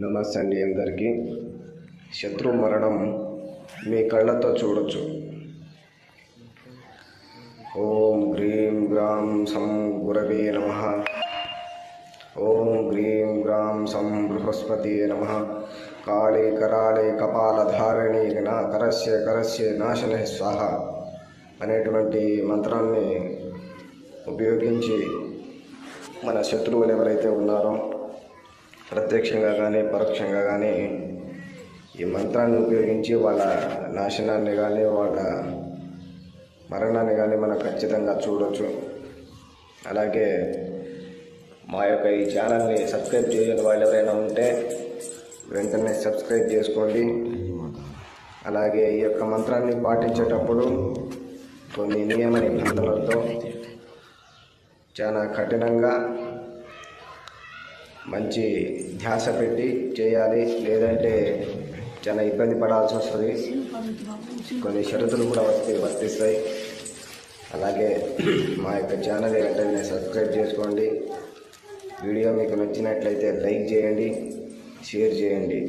నమస్తే అండి అందరికీ. శత్రు మరణం మీ కళ్ళతో చూడొచ్చు. ఓం గ్రీం గ్రాం సం గురవే నమః. ఓం గ్రీం గ్రాం సం బృహస్పతి నమః. కాళే కరాళే కపాలధారిణి కరస్య కరస్య నాశనే స్వాహ అనేటువంటి మంత్రాన్ని ఉపయోగించి మన శత్రువులు ఎవరైతే ఉన్నారో ప్రత్యక్షంగా కానీ పరోక్షంగా కానీ ఈ మంత్రాన్ని ఉపయోగించి వాళ్ళ నాశనాన్ని కానీ వాళ్ళ మరణాన్ని కానీ మనం ఖచ్చితంగా చూడవచ్చు. అలాగే మా యొక్క ఈ ఛానల్ని సబ్స్క్రైబ్ చేయని వాళ్ళు ఎవరైనా ఉంటే వెంటనే సబ్స్క్రైబ్ చేసుకోండి. అలాగే ఈ యొక్క మంత్రాన్ని పాటించేటప్పుడు కొన్ని నియమ నిబంధనలతో చాలా కఠినంగా మంచి ధ్యాస పెట్టి చేయాలి, లేదంటే చాలా ఇబ్బంది పడాల్సి వస్తుంది. కొన్ని షరతులు కూడా వర్తిస్తాయి. అలాగే మా యొక్క ఛానల్ వెంటనే సబ్స్క్రైబ్ చేసుకోండి. వీడియో మీకు నచ్చినట్లయితే లైక్ చేయండి, షేర్ చేయండి.